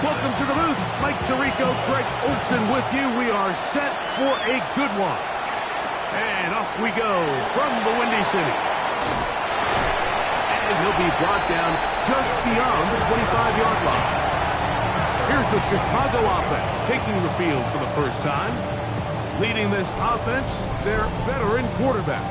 Welcome to the booth. Mike Tirico, Greg Olson with you. We are set for a good one. And off we go from the Windy City. And he'll be brought down just beyond the 25-yard line. Here's the Chicago offense taking the field for the first time. Leading this offense, their veteran quarterback.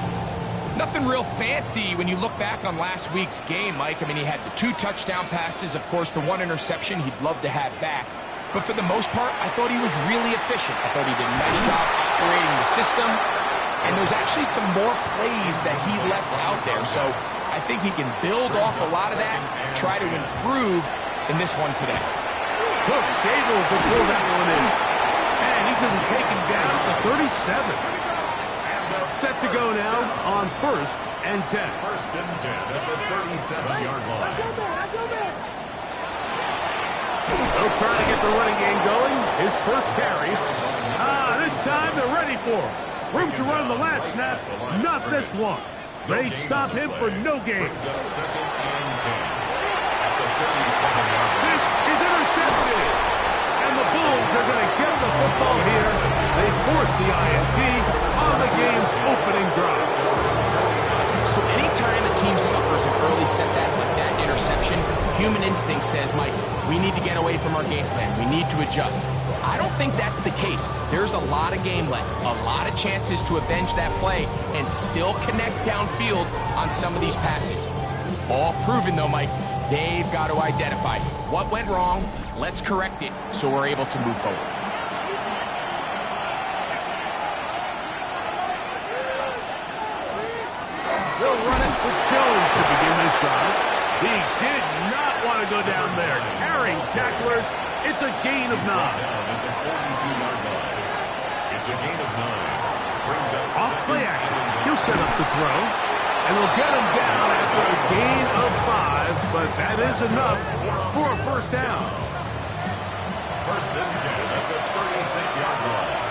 Nothing real fancy when you look back on last week's game, Mike. I mean, he had the 2 touchdown passes, of course, the 1 interception he'd love to have back. But for the most part, I thought he was really efficient. I thought he did a nice job operating the system. And there's actually some more plays that he left out there. So I think he can build off a lot of that, try to improve in this one today. Cook's able to pull that one in. And he's going to be taken down to 37. Set to go now on 1st and 10. 1st and 10 at the 37-yard line. They'll try to get the running game going. His first carry. This time they're ready for him. Room to run the last snap. Not this one. They stop him for no gain. Just 2nd and 10 at the 37-yard line. This is intercepted. And the Bulls are going to get the football here. They force the INT on the game's opening drive. So anytime a team suffers an early setback like that interception, human instinct says, Mike, we need to get away from our game plan. We need to adjust. I don't think that's the case. There's a lot of game left, a lot of chances to avenge that play and still connect downfield on some of these passes. All proven, though, Mike. They've got to identify what went wrong. Let's correct it so we're able to move forward. They'll run it with Jones to begin this drive. He did not want to go down there. Carrying tacklers. It's a gain of 9. It's a gain of 9. Brings up off play action. He'll set up to throw. And they'll get him down after a gain of 5, but that is enough for a first down. 1st and 10 at the 36-yard line.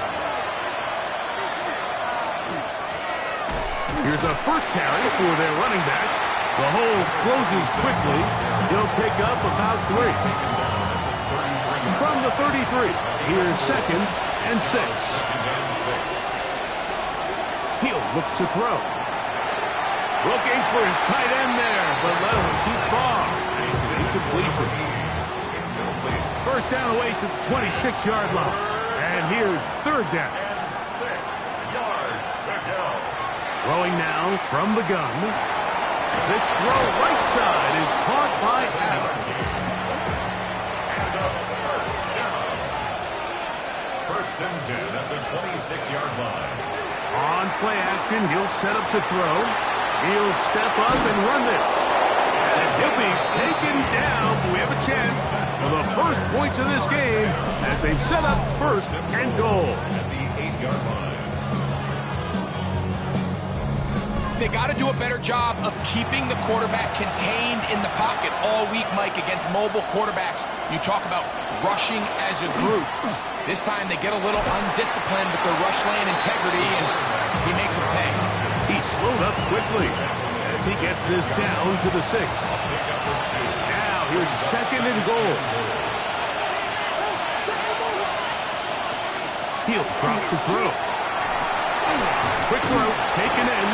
Here's a first carry for their running back. The hole closes quickly. He'll pick up about 3. From the 33, here's 2nd and 6. He'll look to throw. Looking for his tight end there, but let him too far. It's an incompletion. First down away to the 26-yard line. And here's 3rd down. And 6 yards to go. Throwing now from the gun. This throw right side is caught by Adams. And a first down. 1st and 10 at the 26-yard line. On play action, he'll set up to throw. He'll step up and run this. And he'll be taken down. We have a chance for the first points of this game as they've set up 1st and goal. At the 8-yard line. They got to do a better job of keeping the quarterback contained in the pocket all week, Mike, against mobile quarterbacks. You talk about rushing as a group. This time they get a little undisciplined with their rush lane integrity, and he makes a pay. He slowed up quickly as he gets this down to the 6. Now here's 2nd and goal. He'll drop to throw. Quick throw, taken in.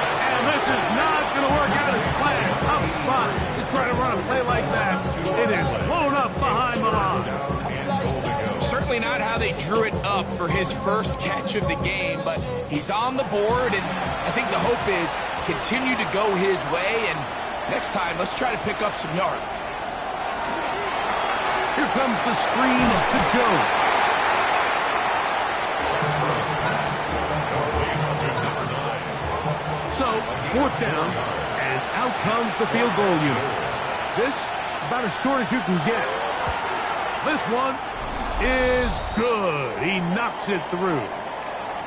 And this is not going to work out as planned. Tough spot to try to run a play like that. It is blown up behind the line. Certainly not how they drew it up for his first catch of the game, but he's on the board, and I think the hope is continue to go his way, and next time, let's try to pick up some yards. Here comes the screen to Jones. So, 4th down, and out comes the field goal unit. This, about as short as you can get. This one is good. He knocks it through.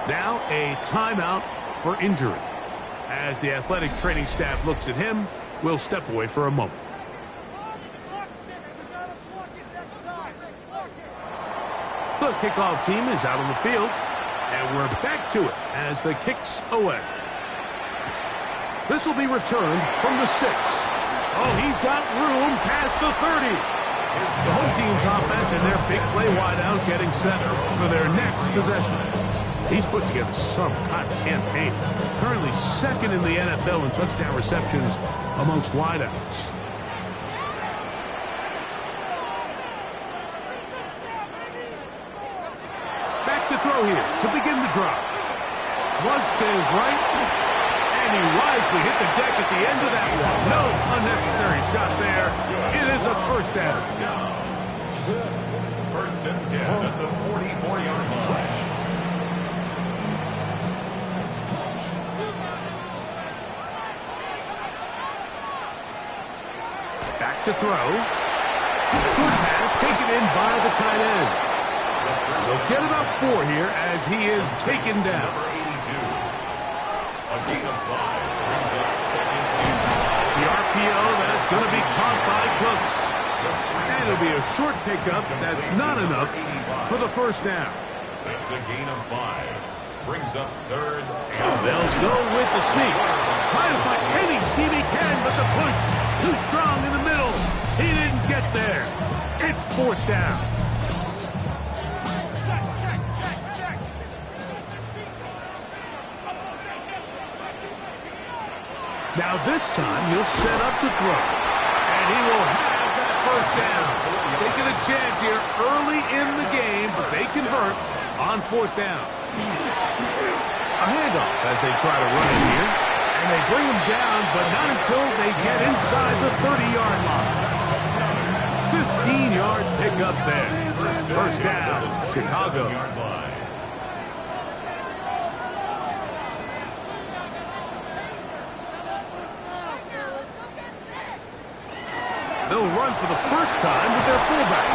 Now, a timeout for injury. As the athletic training staff looks at him, we'll step away for a moment. The kickoff team is out on the field, and we're back to it as the kick's away. This will be returned from the 6. Oh, he's got room past the 30. The home team's offense and their big play wideout getting set for their next possession. He's put together some kind of campaign. Currently second in the NFL in touchdown receptions amongst wideouts. Back to throw here to begin the drive. Flush to his right. And he wisely hit the deck at the end of that one. No unnecessary shot there. It is a first down. First and 10 at the 44-yard line. Back to throw. Short pass taken in by the tight end. They'll get about 4 here as he is taken down. A gain of 5 brings up second and 5. The RPO, that's going to be caught by Cooks. And it'll be a short pickup. That's not enough for the first down. That's a gain of 5. Brings up third and They'll go with the sneak. Trying to find any seam he can, but the push too strong in the middle. He didn't get there. It's fourth down. Now this time he'll set up to throw. And he will have that first down. Taking a chance here early in the game, but they convert on fourth down. A handoff as they try to run it here. And they bring him down, but not until they get inside the 30-yard line. 15-yard pickup there. First down, Chicago. They'll run for the first time with their fullback.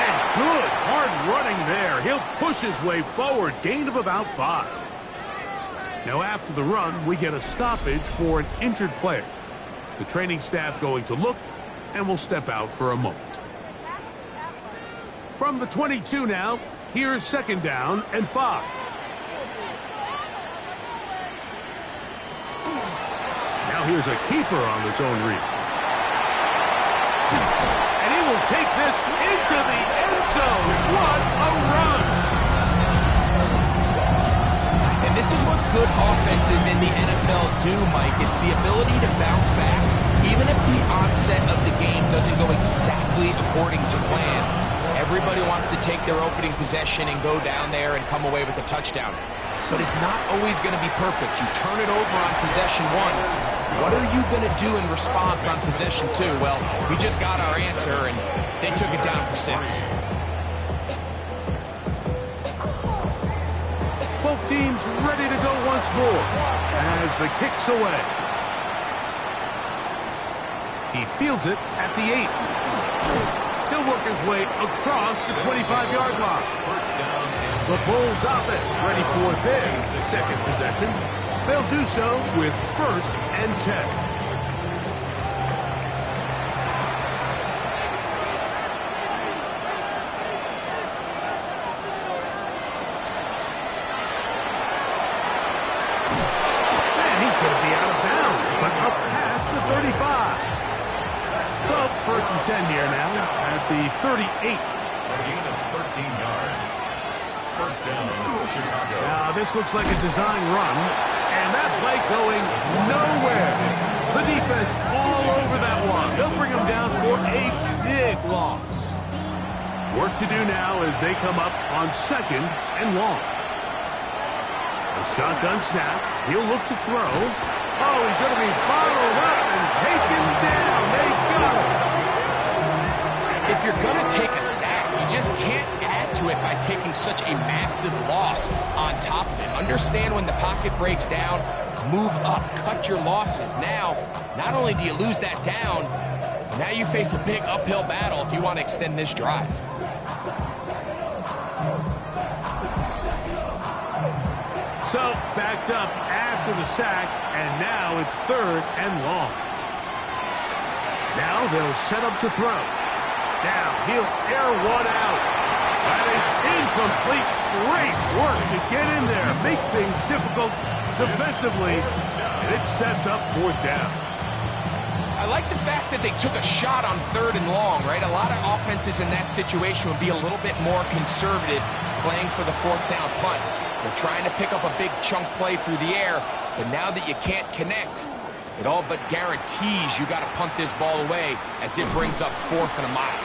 And good, hard running there. He'll push his way forward. Gain of about 5. Now after the run, we get a stoppage for an injured player. The training staff going to look, and will step out for a moment. From the 22 now, here's second down and 5. Now here's a keeper on the zone read. And he will take this into the end zone. What a run! And this is what good offenses in the NFL do, Mike. It's the ability to bounce back. Even if the onset of the game doesn't go exactly according to plan, everybody wants to take their opening possession and go down there and come away with a touchdown. But it's not always going to be perfect. You turn it over on possession 1. What are you going to do in response on possession 2? Well, we just got our answer, and they took it down for 6. Both teams ready to go once more as the kick's away. He fields it at the 8. He'll work his way across the 25-yard line. First down. The Bulls offense ready for their second possession. They'll do so with first and 10. And he's going to be out of bounds, but up past the 35. So first and 10 here now at the 38. A gain of 13 yards. First down, Chicago. Now this looks like a design run, and that play going nowhere. The defense all over that one. They'll bring him down for a big loss. Work to do now as they come up on second and long. A shotgun snap. He'll look to throw. Oh, he's going to be bottled up and taken down. They got him. If you're going to take a sack, you just can't add to it by taking such a massive loss on top of it. Understand when the pocket breaks down, move up, cut your losses. Now, not only do you lose that down, now you face a big uphill battle if you want to extend this drive. So, backed up after the sack, and now it's third and long. Now they'll set up to throw. Now he'll air one out. That is incomplete. Great work to get in there, make things difficult defensively, and it sets up fourth down. I like the fact that they took a shot on 3rd and long, right? A lot of offenses in that situation would be a little bit more conservative playing for the 4th down punt. They're trying to pick up a big chunk play through the air, but now that you can't connect, it all but guarantees you got to punt this ball away as it brings up 4th and a mile.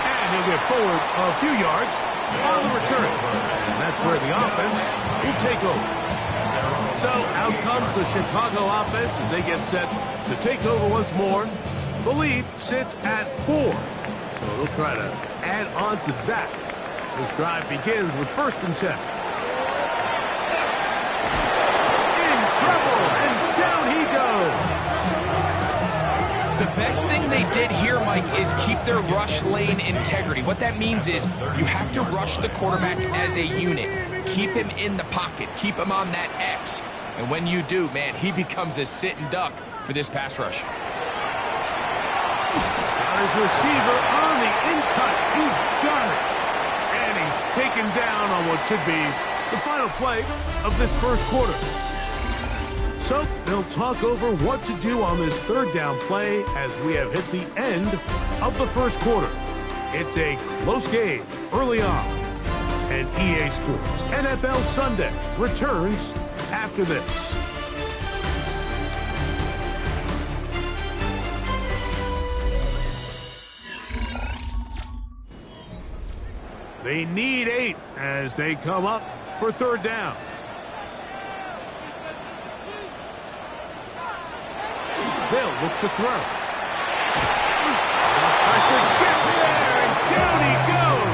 And he'll get forward a few yards on the return. And that's where the offense will take over. So out comes the Chicago offense as they get set to take over once more. The lead sits at 4. So they'll try to add on to that. This drive begins with 1st and 10. In trouble, and down he goes. The best thing they did here, Mike, is keep their rush lane integrity. What that means is you have to rush the quarterback as a unit. Keep him in the pocket. Keep him on that X. And when you do, man, he becomes a sitting duck for this pass rush. Got his receiver on the in-cut. He's got it. And he's taken down on what should be the final play of this first quarter. So they'll talk over what to do on this 3rd down play as we have hit the end of the first quarter. It's a close game early on. And EA Sports NFL Sunday returns after this. They need 8 as they come up for 3rd down. They'll look to throw. Pressure gets there, and down he goes.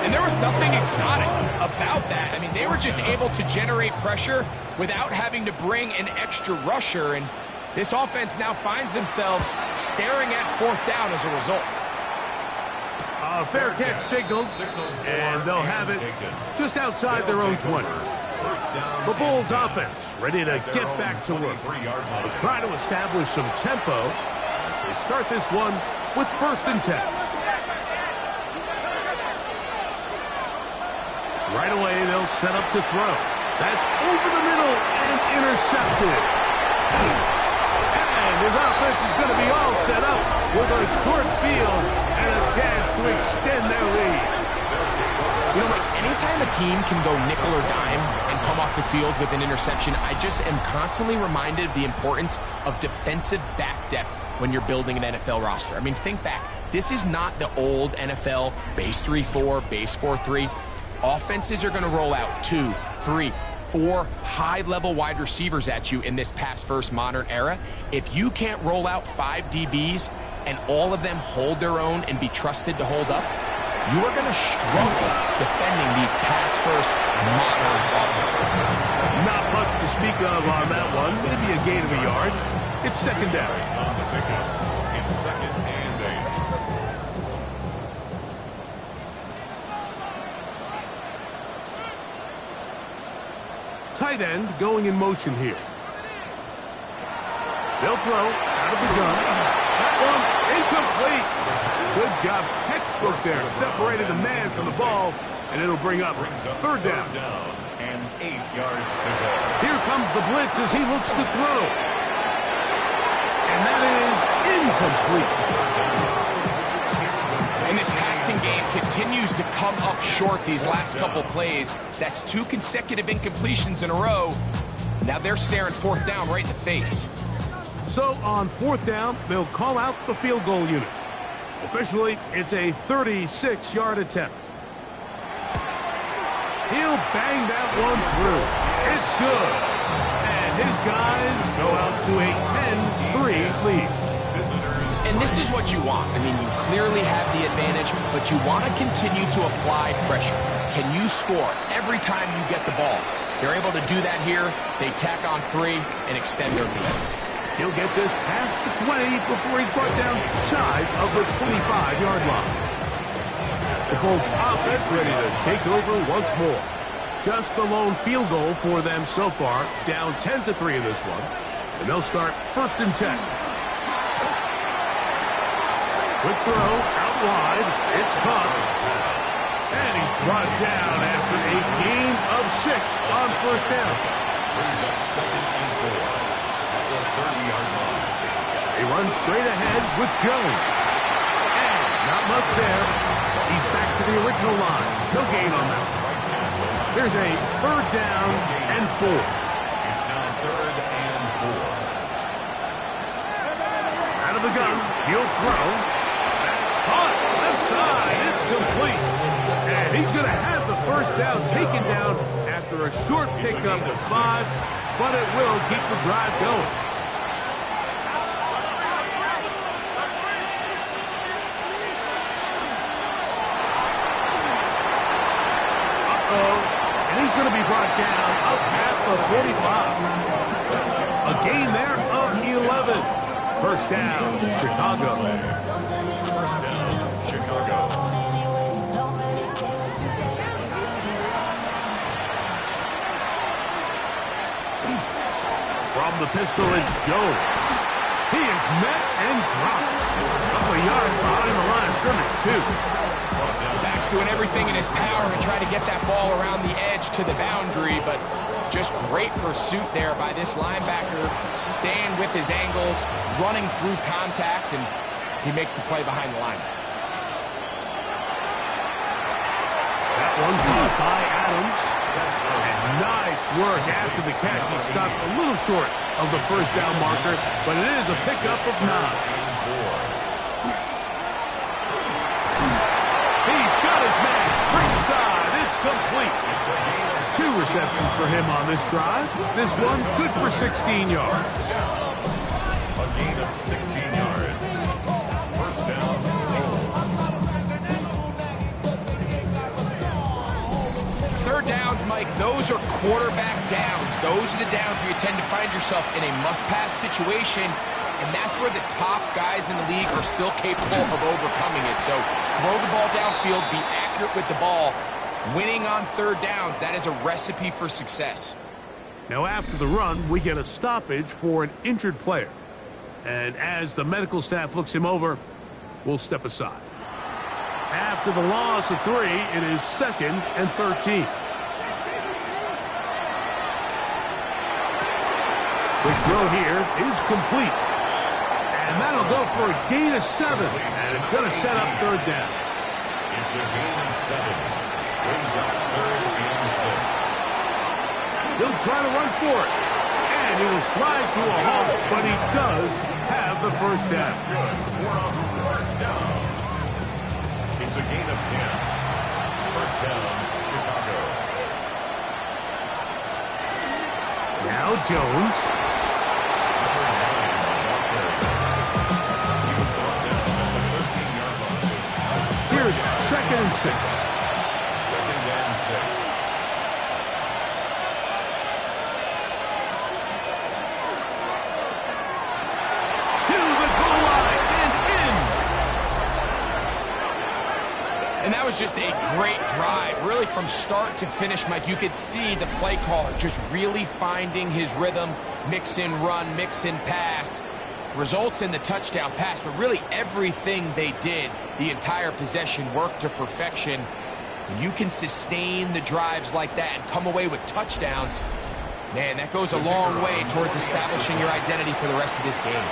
And there was nothing exotic about that. I mean, they were just able to generate pressure without having to bring an extra rusher. And this offense now finds themselves staring at 4th down as a result. Fair catch signals, and they'll have it just outside their own 20. The Bulls offense ready to get back to work. They'll try to establish some tempo as they start this one with 1st and 10. Right away, they'll set up to throw. That's over the middle and intercepted. And his offense is going to be all set up with a short field and a chance to extend their lead. You know, like, anytime a team can go nickel or dime and come off the field with an interception, I just am constantly reminded of the importance of defensive back depth when you're building an NFL roster. I mean, think back. This is not the old NFL base 3-4, base 4-3. Offenses are going to roll out 2, 3, 4 high-level wide receivers at you in this pass-first modern era. If you can't roll out 5 DBs and all of them hold their own and be trusted to hold up, you are going to struggle defending these pass-first modern offenses. Not much to speak of on that one. Maybe a gain of a yard. It's 2nd down. On the pickup. It's 2nd and 8. Tight end going in motion here. They'll throw out of the gun. That one incomplete. Good job, textbook there. Separated the man from the ball, and it'll bring up 3rd down. And 8 yards to go. Here comes the blitz as he looks to throw. And that is incomplete. And this passing game continues to come up short these last couple plays. That's 2 consecutive incompletions in a row. Now they're staring 4th down right in the face. So on 4th down, they'll call out the field goal unit. Officially, it's a 36-yard attempt. He'll bang that one through. It's good. And his guys go out to a 10-3 lead. And this is what you want. I mean, you clearly have the advantage, but you want to continue to apply pressure. Can you score every time you get the ball? They're able to do that here. They tack on 3 and extend their lead. He'll get this past the 20 before he's brought down shy of the 25-yard line. The Bulls offense ready to take over once more. Just the lone field goal for them so far, down 10-3 in this one. And they'll start 1st and 10. Quick throw out wide. It's caught. And he's brought down after a gain of 6 on 1st down. Brings up 2nd and 4. the 30-yard line. He runs straight ahead with Jones. And not much there. He's back to the original line. No gain on that. Here's a 3rd down and 4. It's now 3rd and 4. Out of the gun, he'll throw. That's caught. Left side. It's complete. And he's going to have the 1st down taken down after a short pickup of 5, but it will keep the drive going. And he's going to be brought down up past the 45. A gain there of 11. 1st down, Chicago. 1st down, Chicago. From the pistol, it's Jones. He is met and dropped. A couple of yards behind the line of scrimmage, too. Back's doing everything in his power to try to get that ball around the edge to the boundary, but just great pursuit there by this linebacker, staying with his angles, running through contact, and he makes the play behind the line. That one caught by Adams. And nice work after the catch. He stopped a little short of the 1st down marker, but it is a pickup of 9. He's got his man. Ringside. It's complete. 2 receptions for him on this drive. This one good for 16 yards. A gain of 16 yards. 1st down. 3rd downs, Mike, those are quarterback downs. Those are the downs where you tend to find yourself in a must-pass situation, and that's where the top guys in the league are still capable of overcoming it. So throw the ball downfield, be accurate with the ball. Winning on 3rd downs, that is a recipe for success. Now after the run, we get a stoppage for an injured player. And as the medical staff looks him over, we'll step aside. After the loss of 3, it is 2nd and 13. The throw here is complete. And that'll go for a gain of 7. And it's going to set up 3rd down. It's a gain of 7. Brings up 3rd and 6. He'll try to run for it. And he will slide to a halt, but he does have the 1st down. That's good. We're on 1st down. It's a gain of 10. 1st down, Chicago. Now Jones. He was brought down at the 13-yard line. Here's 2nd and 6. 2nd and 6. And that was just a great drive. Really from start to finish, Mike, you could see the play caller just really finding his rhythm, mix in run, mix in pass. Results in the touchdown pass, but really everything they did, the entire possession worked to perfection. When you can sustain the drives like that and come away with touchdowns, man, that goes a long way towards establishing your identity for the rest of this game.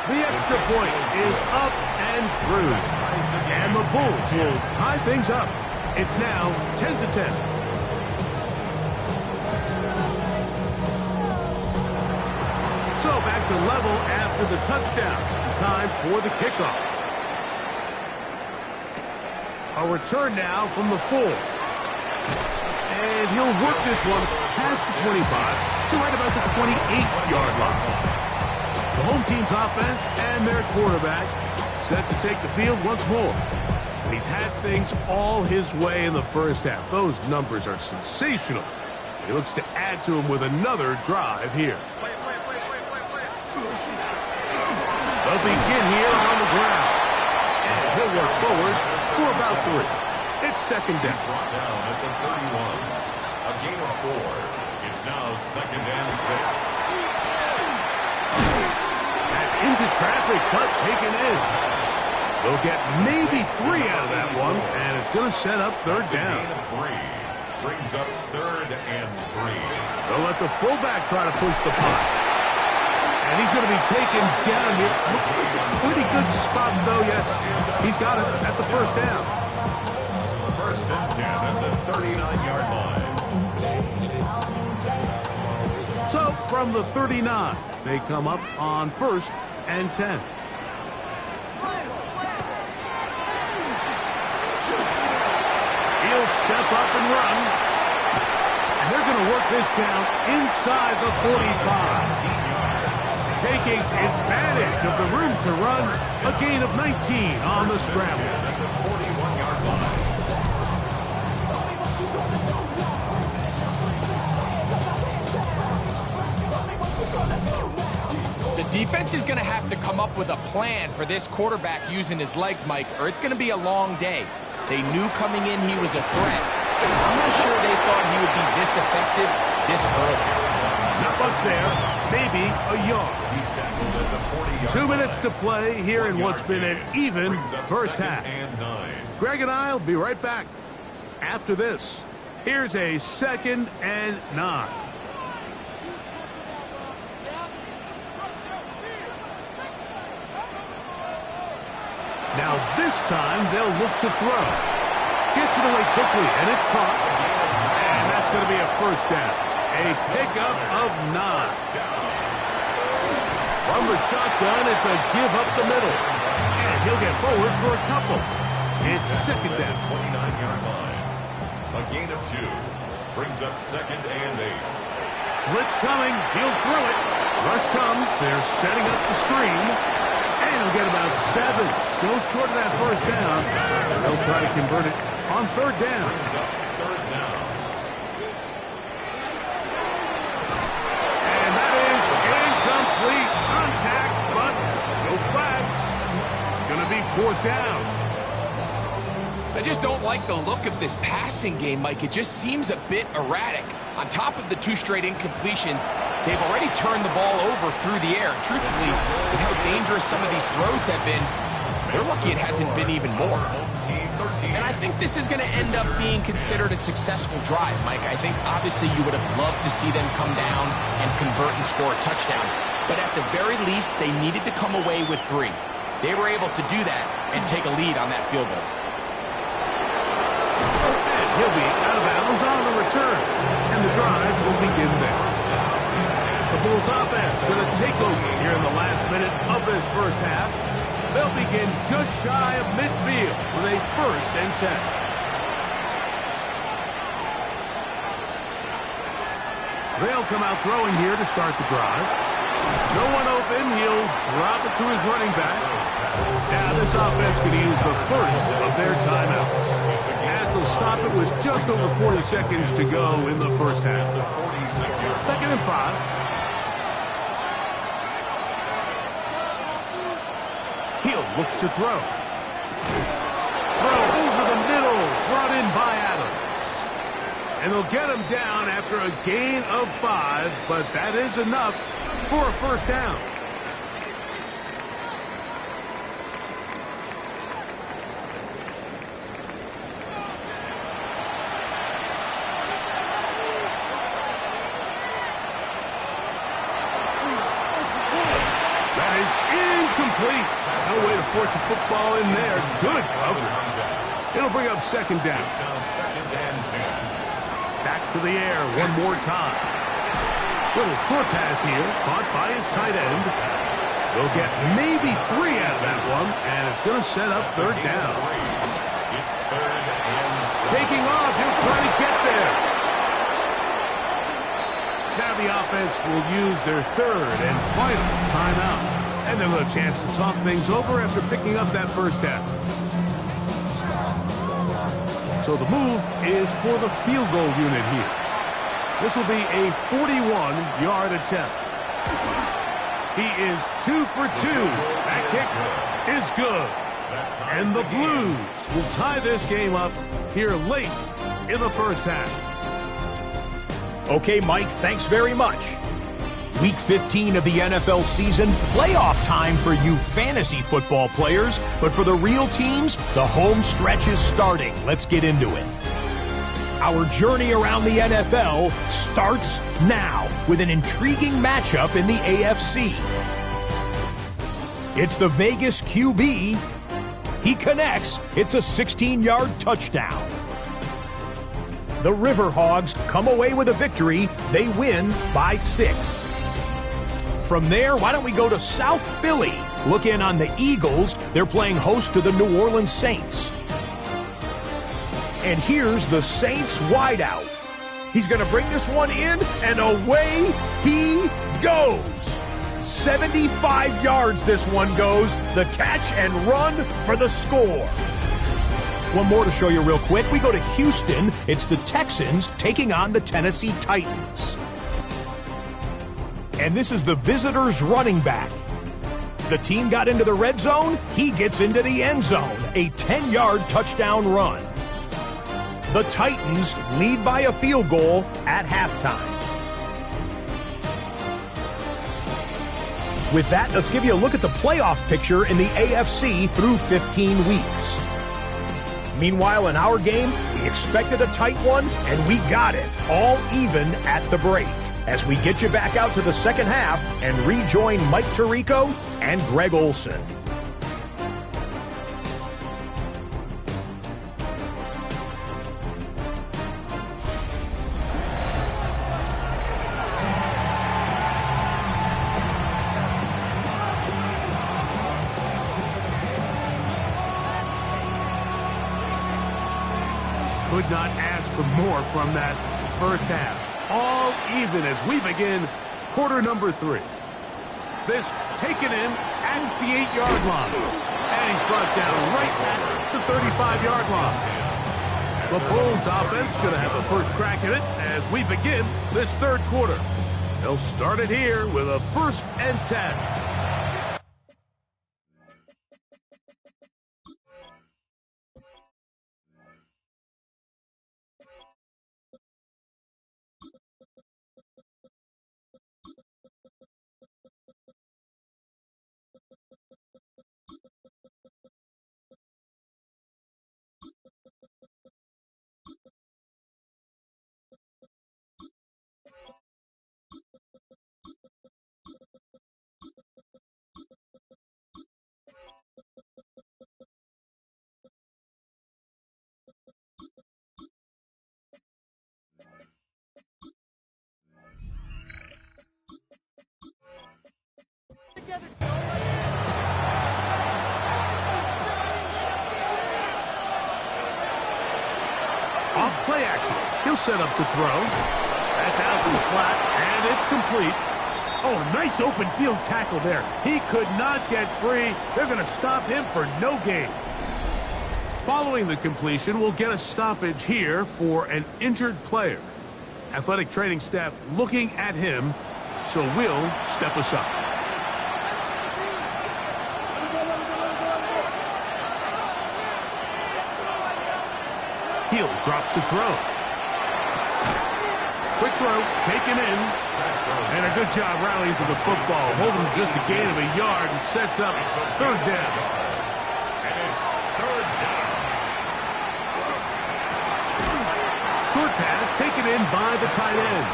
The extra point is up and through. And the Bulls will tie things up. It's now 10-10. So back to level after the touchdown. Time for the kickoff. A return now from the 4. And he'll work this one past the 25 to right about the 28-yard line. The home team's offense and their quarterback set to take the field once more. And he's had things all his way in the first half. Those numbers are sensational. He looks to add to them with another drive here. They'll begin here on the ground. And he'll work forward for about 3. It's 2nd down. Brought down at the 31. A gain of 4. It's now 2nd and 6. Into traffic, but taken in. They'll get maybe 3 out of that one, and it's going to set up 3rd down. brings up 3rd and 3. They'll let the fullback try to push the punt. And he's going to be taken down here. Looks like a pretty good spot, though. Yes, he's got it. That's a first down. 1st and 10 at the 39-yard line. So, from the 39, they come up on 1st and 10. He'll step up and run. And they're going to work this down inside the 45. Taking advantage of the room to run, a gain of 19 on the scramble. At the 41-yard line. The defense is going to have to come up with a plan for this quarterback using his legs, Mike, or it's going to be a long day. They knew coming in he was a threat. I'm not sure they thought he would be this effective this early. Not much there. Maybe a yard. He's tackled at the 40-yard 2 minutes to play here in 1 what's yard been an gain. even Brings up first 2nd half. and 9. Greg and I will be right back after this. Here's a 2nd and 9. Now this time they'll look to throw. Gets it away quickly, and it's caught. And that's going to be a first down. A pickup of 9. From the shotgun, it's a give up the middle. And he'll get forward for a couple. It's 2nd down. 29-yard line. A gain of 2. Brings up 2nd and 8. Blitz coming. He'll throw it. Rush comes. They're setting up the screen. And he'll get about 7. Still short of that first down. They'll try to convert it on 3rd down. Brings up 3rd down. And that is incomplete. Contact, but no flags. It's going to be 4th down. I just don't like the look of this passing game, Mike. It just seems a bit erratic. On top of the 2 straight incompletions, they've already turned the ball over through the air. Truthfully, with how dangerous some of these throws have been, they're lucky it hasn't been even more. And I think this is going to end up being considered a successful drive, Mike. I think obviously you would have loved to see them come down and convert and score a touchdown. But at the very least, they needed to come away with 3. They were able to do that and take a lead on that field goal. And he'll be out of bounds on the return. And the drive will begin there. The Bulls offense going to take over here in the last minute of this first half. They'll begin just shy of midfield with a 1st and 10. They'll come out throwing here to start the drive. No one open. He'll drop it to his running back. Now this offense could use the first of their timeouts, as they'll stop it with just over 40 seconds to go in the first half. 2nd and 5. He'll look to throw. Throw over the middle, brought in by Adams. And they'll get him down after a gain of 5, but that is enough for a first down. That is incomplete. No way to force a football in there. Good coverage. It'll bring up 2nd down. Now 2nd and 10. Back to the air one more time. Little short pass here, caught by his tight end. They'll get maybe 3 out of that one, and it's going to set up 3rd down. It's 3rd and 7. Taking off, he'll try to get there. Now the offense will use their 3rd and final timeout. And they'll have a chance to talk things over after picking up that first down. So the move is for the field goal unit here. This will be a 41-yard attempt. He is 2 for 2. That kick is good. And the Blues will tie this game up here late in the first half. Okay, Mike, thanks very much. Week 15 of the NFL season, playoff time for you fantasy football players. But for the real teams, the home stretch is starting. Let's get into it. Our journey around the NFL starts now with an intriguing matchup in the AFC. It's the Vegas QB. He connects. It's a 16-yard touchdown. The Riverhogs come away with a victory. They win by 6. From there, why don't we go to South Philly? Look in on the Eagles. They're playing host to the New Orleans Saints. And here's the Saints wideout. He's going to bring this one in, and away he goes. 75 yards this one goes. The catch and run for the score. One more to show you real quick. We go to Houston. It's the Texans taking on the Tennessee Titans. And this is the visitors' running back. The team got into the red zone. He gets into the end zone. A 10-yard touchdown run. The Titans lead by a field goal at halftime. With that, let's give you a look at the playoff picture in the AFC through 15 weeks. Meanwhile, in our game, we expected a tight one, and we got it, all even at the break. As we get you back out to the second half and rejoin Mike Tirico and Greg Olsen. Could not ask for more from that first half. All even as we begin quarter number 3. This taken in at the 8-yard line. And he's brought down right at the 35-yard line. The Bulls offense going to have a first crack at it as we begin this third quarter. They'll start it here with a 1st and 10. Off play action. He'll set up to throw. That's out to the flat, and it's complete. Oh, a nice open field tackle there. He could not get free. They're going to stop him for no gain. Following the completion, we'll get a stoppage here for an injured player. Athletic training staff looking at him, so we'll step aside. He'll drop to throw. Quick throw, taken in. And a good job rallying to the football. Holding just a gain of a yard and sets up third down. And it's third down. Short pass taken in by the tight end.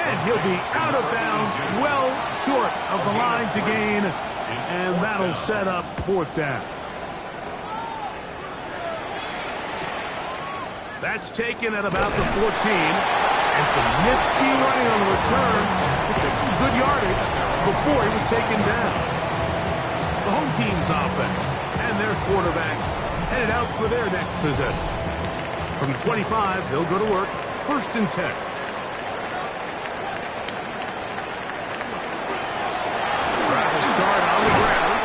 And he'll be out of bounds, well short of the line to gain. And that'll set up fourth down. That's taken at about the 14. And some nifty running on the return to get some good yardage before he was taken down. The home team's offense and their quarterbacks headed out for their next possession. From the 25, they'll go to work. 1st and 10. Travel start on the ground.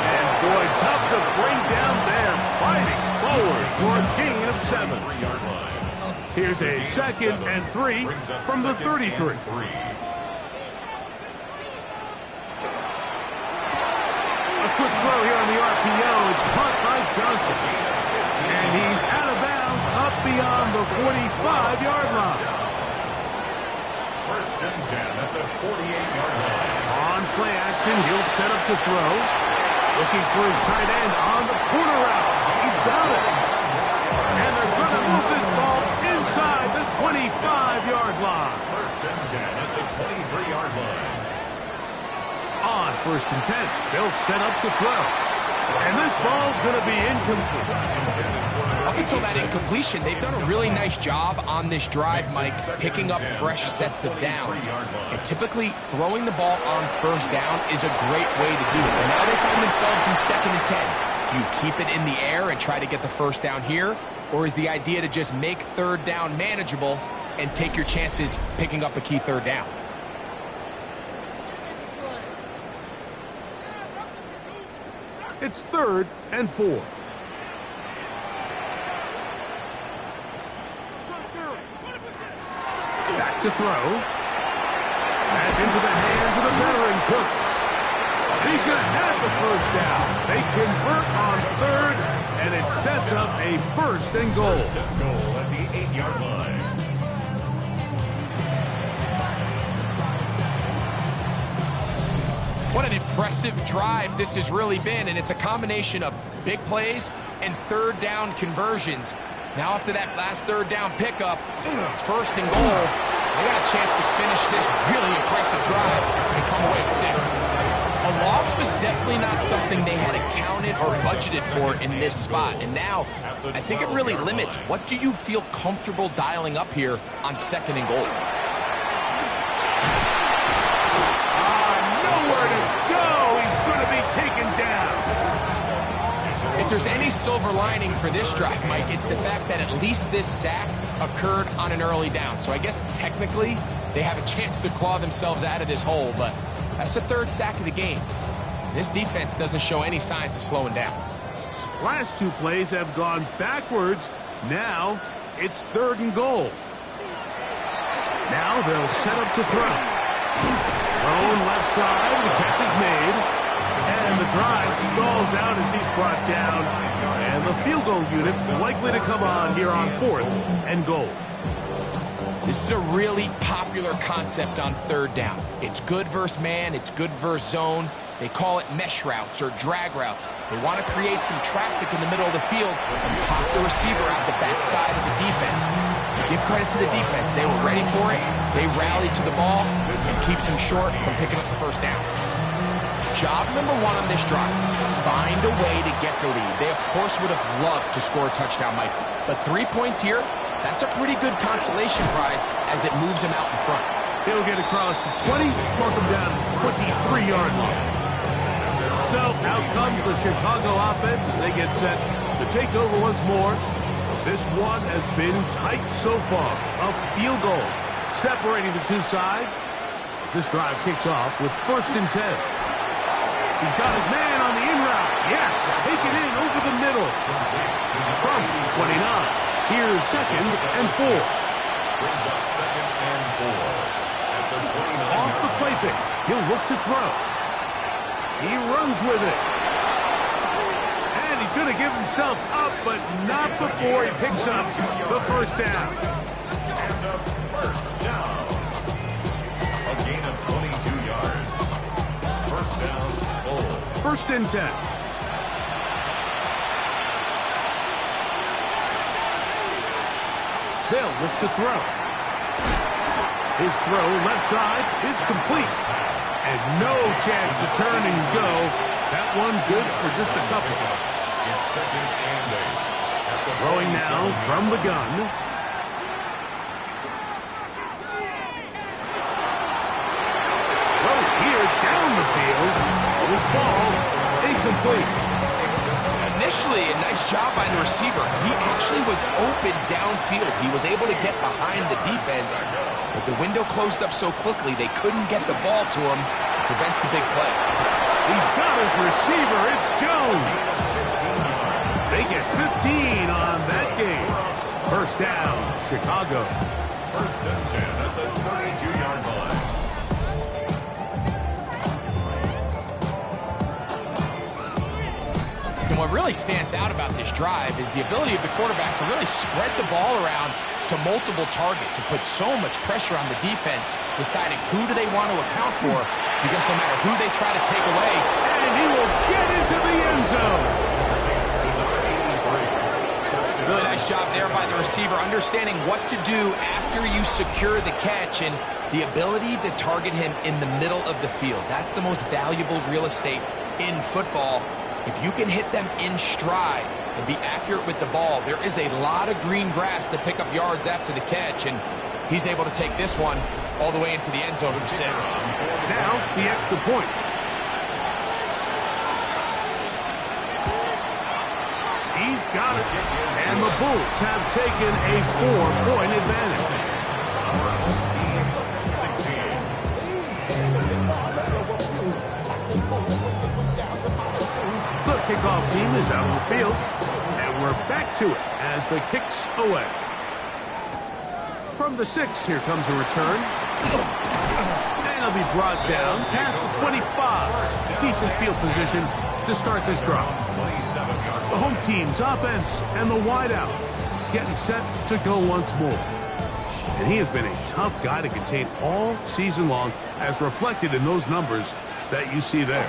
And boy, tough to bring down there. Fighting forward for a gain of 7. 3-yard line. Here's a 2nd and 3 from the 33. A quick throw here on the RPO. It's caught by Johnson. And he's out of bounds up beyond the 45-yard line. 1st and 10 at the 48-yard line. On play action, he'll set up to throw. Looking for his tight end on the corner route. He's got it. And they're going to move this ball inside 25-yard line. First and 10 at the 23-yard line. On first and 10, they'll set up to throw. And this ball's going to be incomplete. Up until that incompletion, they've done a really nice job on this drive, Mike, picking up fresh sets of downs. And typically, throwing the ball on first down is a great way to do it. And now they find themselves in second and 10. Do you keep it in the air and try to get the first down here? Or is the idea to just make third down manageable and take your chances picking up a key third down? It's 3rd and 4. Back to throw. That's into the hands of the veteran Cooks. And he's going to have the first down. They convert on 3rd, and it sets up a 1st and goal. First and goal at the 8-yard line. What an impressive drive this has really been, and it's a combination of big plays and third down conversions. Now after that last third down pickup, it's 1st and goal. They got a chance to finish this really impressive drive and come away with 6. A loss was definitely not something they had accounted or budgeted for in this spot, and now I think it really limits what do you feel comfortable dialing up here on 2nd and goal. Nowhere to go. He's going to be taken down. If there's any silver lining for this drive, Mike, it's the fact that at least this sack occurred on an early down. So I guess technically they have a chance to claw themselves out of this hole, but that's the 3rd sack of the game. This defense doesn't show any signs of slowing down. Last 2 plays have gone backwards. Now it's 3rd and goal. Now they'll set up to throw. Thrown left side, the catch is made. And the drive stalls out as he's brought down. And the field goal unit likely to come on here on 4th and goal. This is a really popular concept on 3rd down. It's good versus man, it's good versus zone. They call it mesh routes or drag routes. They want to create some traffic in the middle of the field and pop the receiver out the backside of the defense. Give credit to the defense. They were ready for it. They rallied to the ball and keeps them short from picking up the first down. Job number 1 on this drive, find a way to get the lead. They, of course, would have loved to score a touchdown, Mike. But 3 points here, that's a pretty good consolation prize as it moves them out in front. He'll get across the 20, mark him down to the 23-yard line. So out comes the Chicago offense as they get set to take over once more. This one has been tight so far. A field goal separating the 2 sides as this drive kicks off with 1st and 10. He's got his man on the in route. Yes, take it in over the middle. From 29, here's 2nd and 4. Brings up 2nd and 4 at the 29. Off the play fake, he'll look to throw. He runs with it. And he's going to give himself up, but not before he picks up the first down. And a first down. A gain of 22 yards. First down, goal. 1st and 10. They'll look to throw. His throw left side is complete. And no chance to turn and go. That one good for just a couple. It's 2nd and 8. Throwing now from the gun. Throw here down the field. Will fall. Incomplete. Initially, a nice job by the receiver. He actually was open downfield. He was able to get behind the defense, but the window closed up so quickly they couldn't get the ball to him. Prevents the big play. He's got his receiver. It's Jones. They get 15 on that game. First down, Chicago. 1st and 10 at the 32-yard line. And what really stands out about this drive is the ability of the quarterback to really spread the ball around to multiple targets and put so much pressure on the defense, deciding who do they want to account for, because no matter who they try to take away, and he will get into the end zone. Really nice job there by the receiver, understanding what to do after you secure the catch and the ability to target him in the middle of the field. That's the most valuable real estate in football. If you can hit them in stride and be accurate with the ball, there is a lot of green grass to pick up yards after the catch, and he's able to take this one all the way into the end zone for 6. Now, the extra point. He's got it. And the Bulls have taken a 4-point advantage. The kickoff team is out on the field, and we're back to it as the kick's away. From the 6, here comes a return. And he'll be brought down past the 25. Decent field position to start this drive. The home team's offense and the wideout getting set to go once more. And he has been a tough guy to contain all season long, as reflected in those numbers that you see there.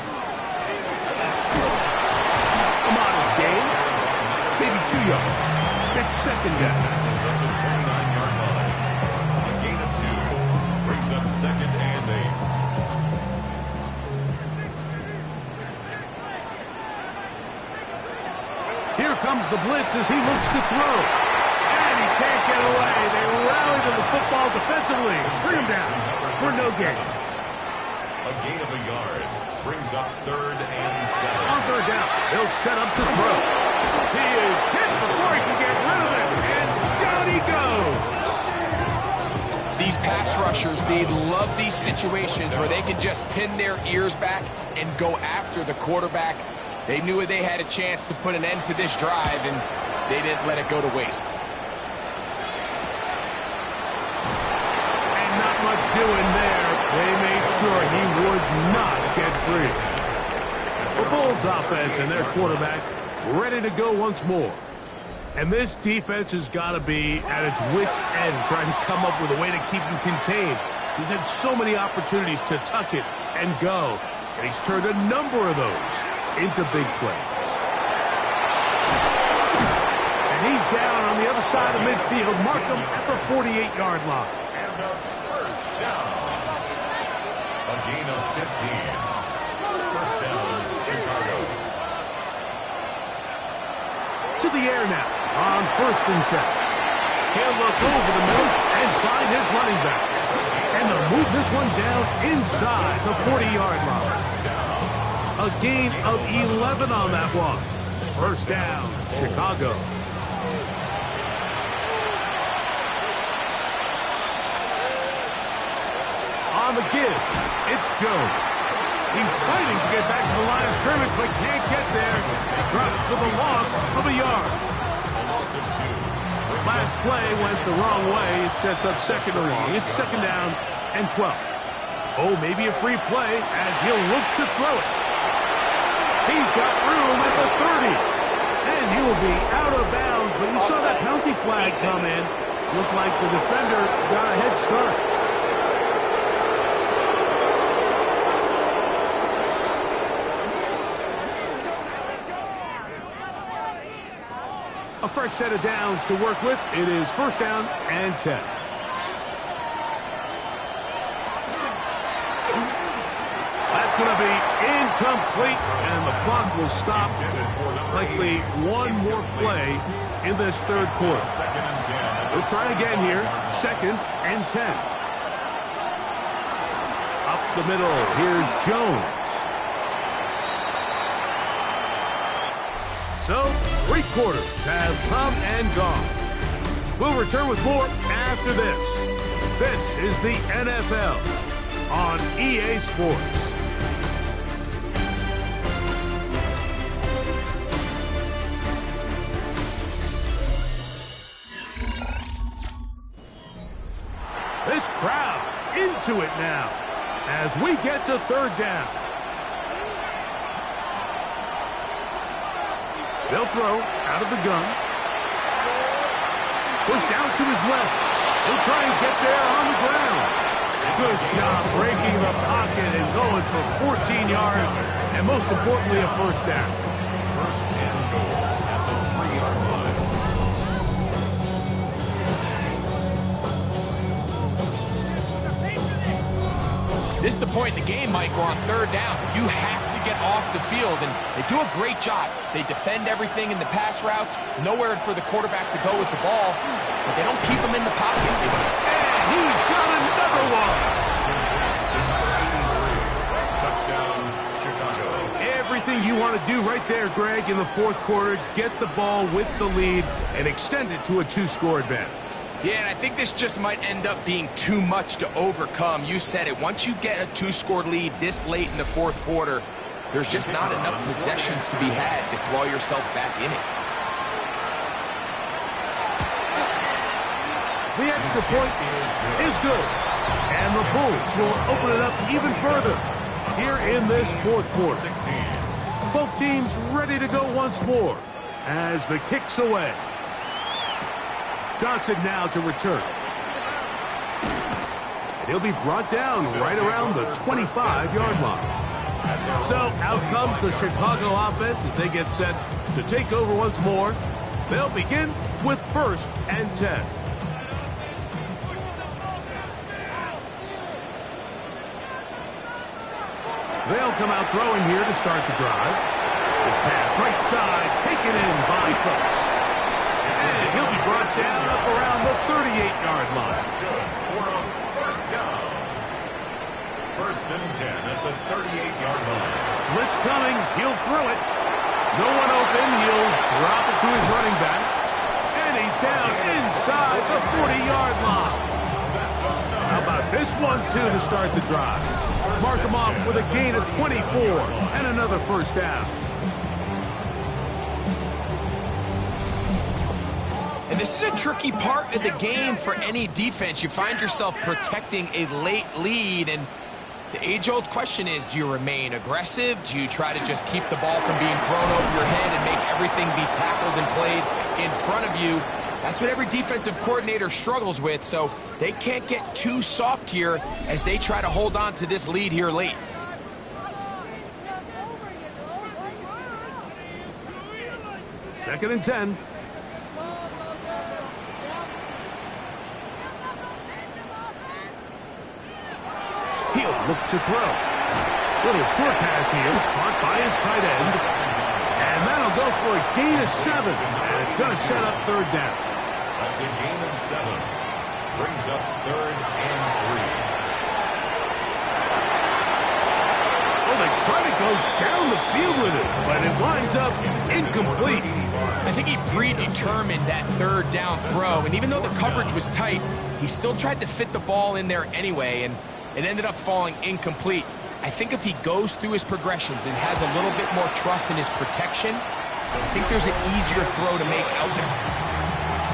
A modest gain, maybe 2 yards. It's second down. A gain of 2 brings up second and 8. Here comes the blitz as he looks to throw. And he can't get away. They rally to the football defensively. Bring him down for no gain. A gain of a yard brings up third and 7. On third down, he'll set up to throw. He is hit before he can get rid of it. And down he goes. These pass rushers, they love these situations where they can just pin their ears back and go after the quarterback. They knew they had a chance to put an end to this drive, and they didn't let it go to waste. And not much doing there. They made sure he would not get free. The Bulls offense and their quarterback ready to go once more. And this defense has got to be at its wits' end, trying to come up with a way to keep him contained. He's had so many opportunities to tuck it and go, and he's turned a number of those into big plays. And he's down on the other side of midfield. Mark him at the 48-yard line. And a first down. A gain of 15. First down, Chicago. To the air now on 1st and 10. He'll look over the middle and find his running back. And they'll move this one down inside the 40-yard line. A gain of 11 on that one. First down, Chicago. On the give, it's Jones. He's fighting to get back to the line of scrimmage, but can't get there. Dropped for the loss of a yard. Last play went the wrong way. It sets up second and long. It's second down and 12. Oh, maybe a free play as he'll look to throw it. He's got room at the 30. And he will be out of bounds, but you saw that penalty flag come in. Looked like the defender got a head start. A fresh set of downs to work with. It is first down and 10. That's going to be incomplete, and the clock will stop. Likely one more play in this third quarter. We'll try again here. Second and 10. Up the middle. Here's Jones. So, 3 quarters have come and gone. We'll return with more after this. This is the NFL on EA Sports. This crowd into it now as we get to third down. They'll throw out of the gun. Push down to his left. He'll try and get there on the ground. Good job breaking the pocket and going for 14 yards, and most importantly, a first down. First and goal at the 3-yard line. This is the point in the game, Mike, where on third down, you have to get off the field, and they do a great job. They defend everything in the pass routes, nowhere for the quarterback to go with the ball, but they don't keep him in the pocket. And he's got another one. Touchdown, Chicago. Everything you want to do right there, Greg, in the fourth quarter, get the ball with the lead and extend it to a 2-score advantage. Yeah, and I think this just might end up being too much to overcome. You said it. Once you get a 2-score lead this late in the fourth quarter, there's just not enough possessions to be had to claw yourself back in it. The extra point is good. And the Bulls will open it up even further here in this fourth quarter. 16. Both teams ready to go once more as the kick's away. Johnson now to return. And he'll be brought down right around the 25-yard line. So out comes the Chicago offense as they get set to take over once more. They'll begin with 1st and 10. They'll come out throwing here to start the drive. This pass right side taken in by Cooks. And he'll be brought down up around the 38-yard line. That's good for a first down. 1st and 10 at the 38-yard line. Blitz coming. He'll throw it. No one open. He'll drop it to his running back. And he's down inside the 40-yard line. How about this one, too, to start the drive? Mark him off with a gain of 24 and another first down. And this is a tricky part of the game for any defense. You find yourself protecting a late lead, and the age-old question is, do you remain aggressive? Do you try to just keep the ball from being thrown over your head and make everything be tackled and played in front of you? That's what every defensive coordinator struggles with, so they can't get too soft here as they try to hold on to this lead here late. Second and 10. He'll look to throw. Little short pass here, caught by his tight end. And that'll go for a gain of 7. And it's going to set up third down. That's a gain of 7. Brings up 3rd and 3. Well, they try to go down the field with it, but it winds up incomplete. I think he predetermined that third down throw, and even though the coverage was tight, he still tried to fit the ball in there anyway, and it ended up falling incomplete. I think if he goes through his progressions and has a little bit more trust in his protection, I think there's an easier throw to make out there.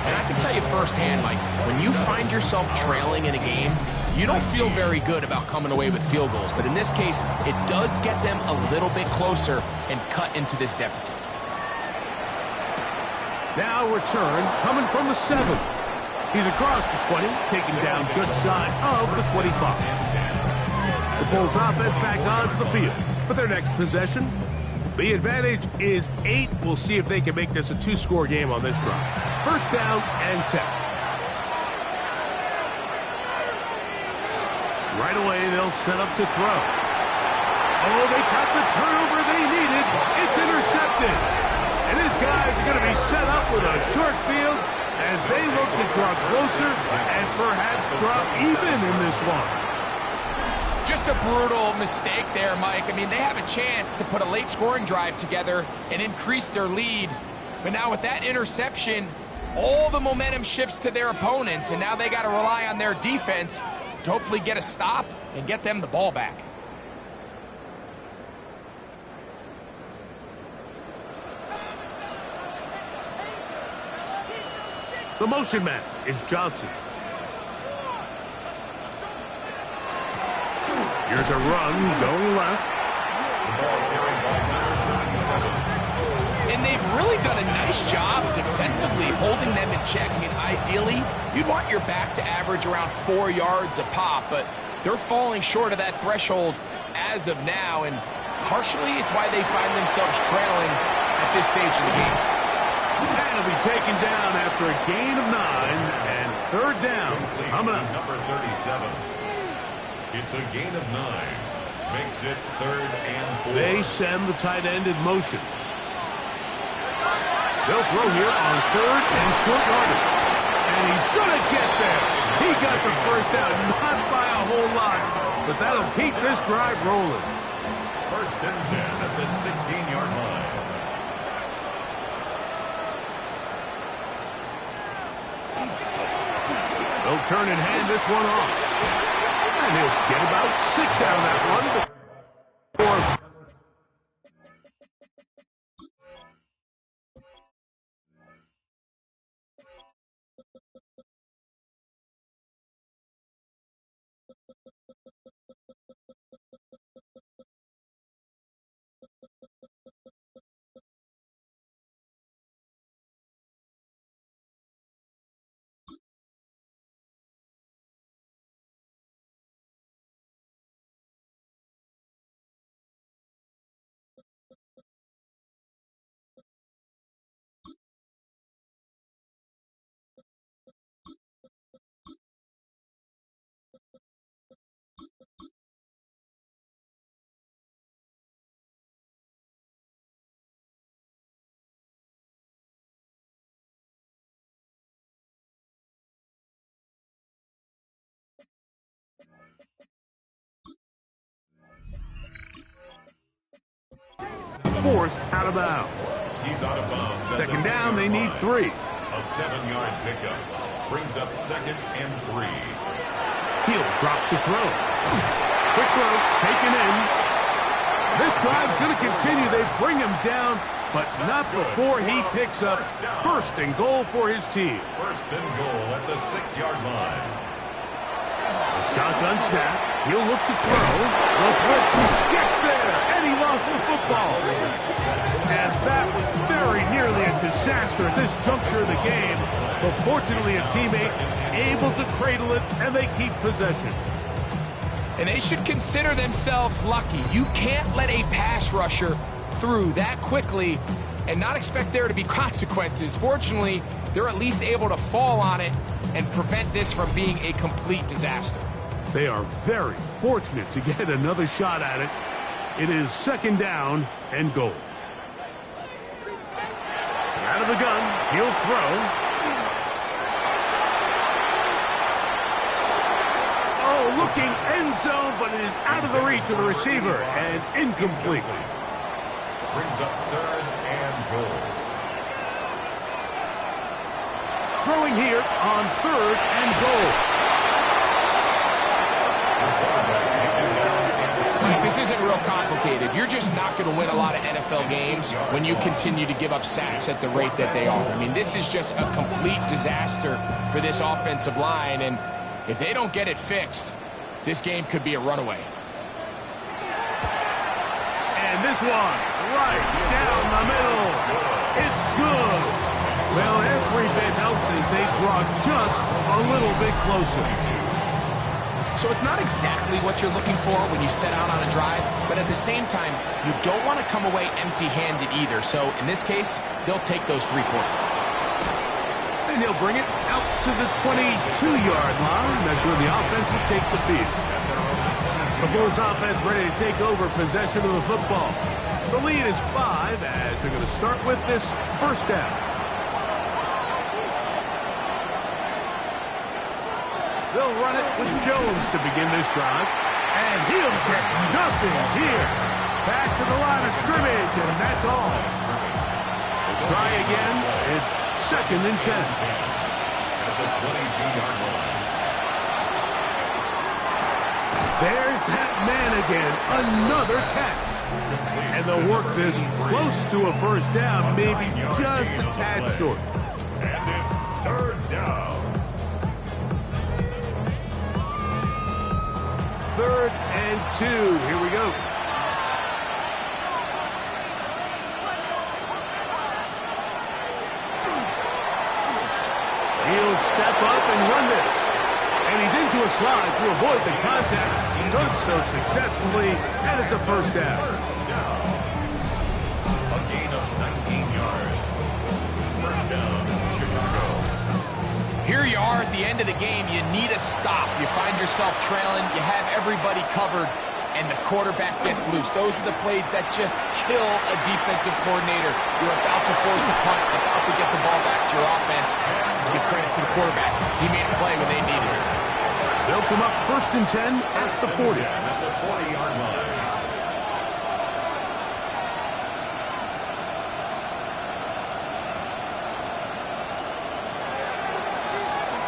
And I can tell you firsthand, Mike, when you find yourself trailing in a game, you don't feel very good about coming away with field goals. But in this case, it does get them a little bit closer and cut into this deficit. Now return coming from the 7. He's across the 20, taken down just shy of the 25. The Bulls offense back onto the field for their next possession. The advantage is 8. We'll see if they can make this a 2-score game on this drive. First down and 10. Right away, they'll set up to throw. Oh, they got the turnover they needed. It's intercepted. And these guys are going to be set up with a short field as they look to draw closer and perhaps drop even in this one. Just a brutal mistake there, Mike. I mean, they have a chance to put a late scoring drive together and increase their lead. But now with that interception, all the momentum shifts to their opponents, and now they got to rely on their defense to hopefully get a stop and get them the ball back. The motion man is Johnson. Here's a run going left. The ball carried by number 37. And they've really done a nice job defensively holding them in check. I mean, ideally, you'd want your back to average around 4 yards a pop, but they're falling short of that threshold as of now, and partially it's why they find themselves trailing at this stage of the game. And he'll be taken down after a gain of 9, and third down coming up. Number 37. It's a gain of 9. Makes it 3rd and 4. They send the tight end in motion. They'll throw here on 3rd and short yardage. And he's going to get there. He got the first down, not by a whole lot, but that'll keep this drive rolling. 1st and 10 at the 16-yard line. They'll turn and hand this one off. And he'll get about 6 out of that one. Forced out of bounds. He's out of bounds. Second down, they need 3. A 7-yard pickup. Brings up 2nd and 3. He'll drop to throw. Quick throw, taken in. This drive's going to continue. They bring him down, but not before he picks up 1st and goal for his team. 1st and goal at the 6-yard line. A shotgun snap. He'll look to throw. The blitz gets there, and he lost the football. And that was very nearly a disaster at this juncture of the game. But fortunately, a teammate able to cradle it, and they keep possession. And they should consider themselves lucky. You can't let a pass rusher through that quickly and not expect there to be consequences. Fortunately, they're at least able to fall on it and prevent this from being a complete disaster. They are very fortunate to get another shot at it. It is 2nd down and goal. Out of the gun, he'll throw. Oh, looking end zone, but it is out of the reach of the receiver and incomplete. Brings up 3rd and goal. Throwing here on 3rd and goal. Mike, this isn't real complicated. You're just not going to win a lot of NFL games when you continue to give up sacks at the rate that they are. I mean, this is just a complete disaster for this offensive line, and if they don't get it fixed, this game could be a runaway. And this one, right down the middle. It's good. Well, every bit helps as they draw just a little bit closer. So it's not exactly what you're looking for when you set out on a drive, but at the same time, you don't want to come away empty-handed either. So in this case, they'll take those 3 points. And he'll bring it out to the 22-yard line. That's where the offense will take the field. The Bulls offense ready to take over possession of the football. The lead is 5 as they're going to start with this 1st down. They'll run it with Jones to begin this drive. And he'll get nothing here. Back to the line of scrimmage, and that's all. We'll try again. It's 2nd and 10. At the 22-yard line. There's that man again. Another catch. And they'll work this close to a 1st down, maybe just a tad short. And it's 3rd down. 3rd and 2. Here we go. He'll step up and run this. And he's into a slide to avoid the contact. He does so successfully, and it's a 1st down. 1st down. A gain of 19 yards. 1st down, Chicago. Here you are at the end of the game, you need a stop. You find yourself trailing, you have everybody covered, and the quarterback gets loose. Those are the plays that just kill a defensive coordinator. You're about to force a punt, about to get the ball back to your offense. Give credit to the quarterback. He made a play when they needed it. They'll come up 1st and 10 at the 40. At the 40-yard line.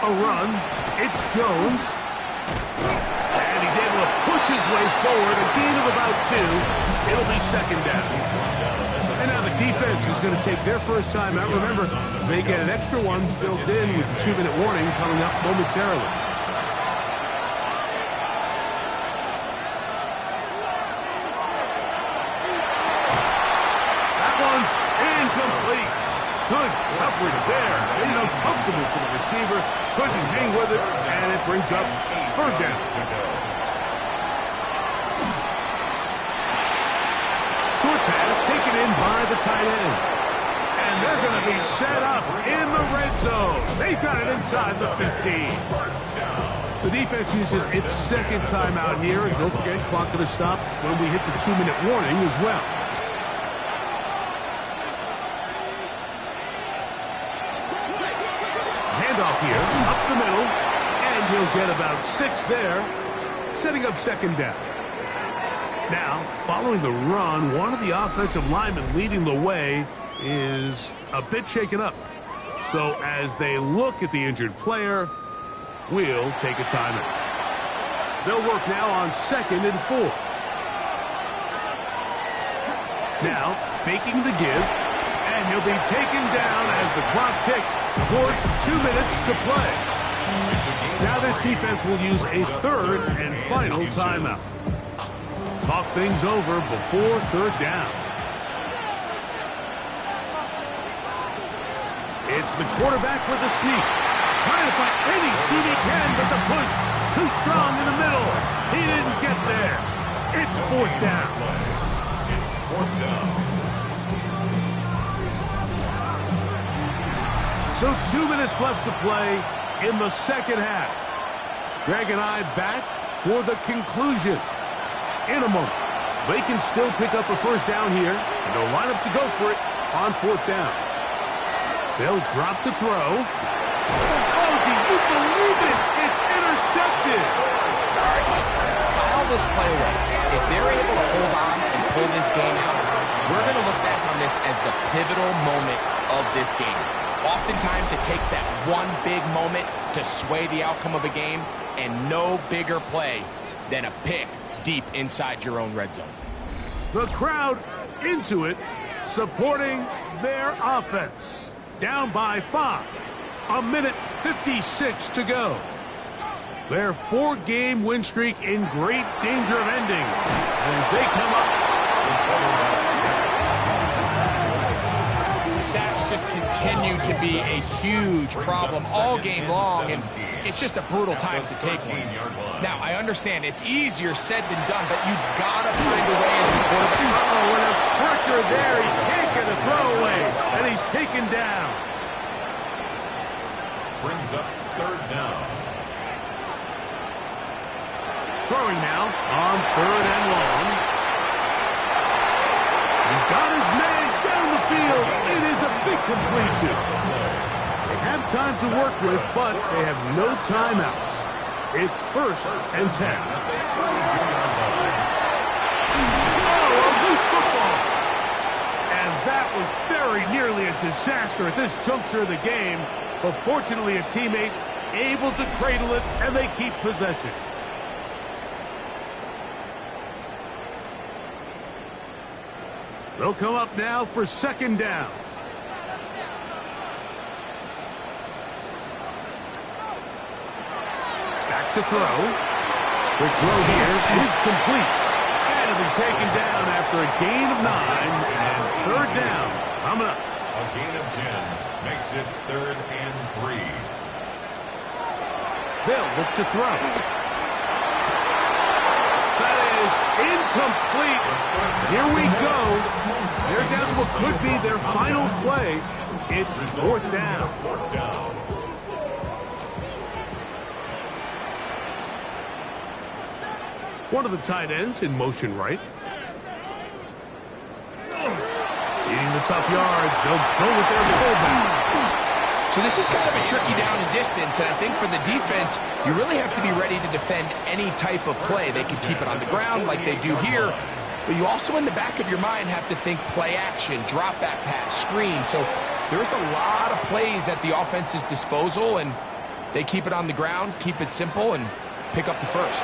A run. It's Jones. And he's able to push his way forward. A gain of about 2. It'll be 2nd down. And now the defense is going to take their first time out. Remember, they get an extra one built in with the 2-minute warning coming up momentarily. That one's incomplete. Good coverage there. Made it uncomfortable for the receiver. Couldn't hang with it, and it brings up 3rd down. Short pass taken in by the tight end. And they're going to be set up in the red zone. They've got it inside the 15. The defense uses its 2nd timeout here. And don't forget, clock going to stop when we hit the 2-minute warning as well. Handoff here, up the middle. And he'll get about 6 there, setting up 2nd down. Now, following the run, one of the offensive linemen leading the way is a bit shaken up. So as they look at the injured player, we'll take a timeout. They'll work now on 2nd and 4. Now, faking the give, and he'll be taken down as the clock ticks towards 2 minutes to play. Now this defense will use a 3rd and final timeout. Talk things over before 3rd down. It's the quarterback with the sneak. Trying to find any seam he can, but the push too strong in the middle. He didn't get there. It's 4th down. It's 4th down. So 2 minutes left to play in the 2nd half. Greg and I back for the conclusion. In a moment, they can still pick up a 1st down here, and they'll line up to go for it on 4th down. They'll drop to throw. Oh, do you believe it? It's intercepted. All right, file this play away. If they're able to hold on and pull this game out, we're going to look back on this as the pivotal moment of this game. Oftentimes, it takes that one big moment to sway the outcome of a game, and no bigger play than a pick deep inside your own red zone. The crowd into it, supporting their offense. Down by 5. 1:56 to go. Their 4-game win streak in great danger of ending as they come up. Sacks just continue to be a huge problem all game long, and it's just a brutal time to take one. Now, I understand it's easier said than done, but you've got to find a way as a quarterback. Oh, and a pressure there. He can't get a throwaway, and he's taken down. Brings up 3rd down. Throwing now on 3rd and long. He's got his man down the field. It is a big completion. They have time to work with, but they have no timeouts. It's 1st and 10. Oh, a loose football. And that was very nearly a disaster at this juncture of the game. But fortunately, a teammate able to cradle it, and they keep possession. They'll come up now for 2nd down. Back to throw. The throw here is complete. And it'll be taken down after a gain of 9. And 3rd down coming up. A gain of 10 makes it 3rd and 3. They'll look to throw. That is incomplete. Here we go. They're down to what could be their final play. It's 4th down. One of the tight ends in motion right. Eating the tough yards. They'll go with their fullback. So this is kind of a tricky down and distance, and I think for the defense, you really have to be ready to defend any type of play. They can keep it on the ground like they do here, but you also in the back of your mind have to think play action, drop back pass, screen. So there's a lot of plays at the offense's disposal, and they keep it on the ground, keep it simple, and pick up the first.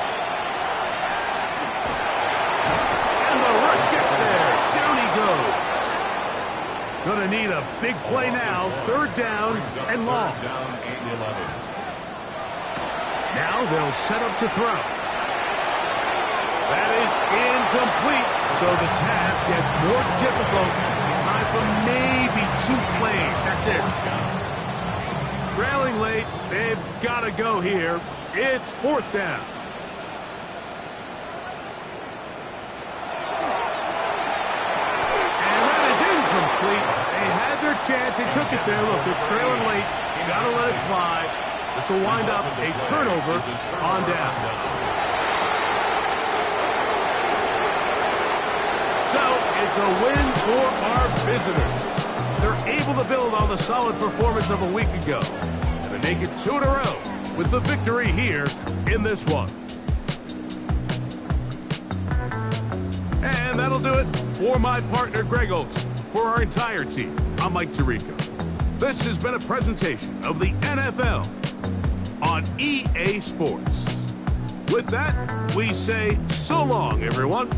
And the rush gets there. Down he goes. Gonna need a big play now. Third down and long. Now they'll set up to throw. That is incomplete. So the task gets more difficult. Time for maybe 2 plays. That's it. Trailing late. They've got to go here. It's 4th down. They had their chance. They took it there. Look, they're trailing late. You got to let it fly. This will wind up a turnover on down. So it's a win for our visitors. They're able to build on the solid performance of a week ago. And they make it 2 in a row with the victory here in this one. And that'll do it for my partner, Greg Olson. For our entire team, I'm Mike Tirico. This has been a presentation of the NFL on EA Sports. With that, we say so long, everyone.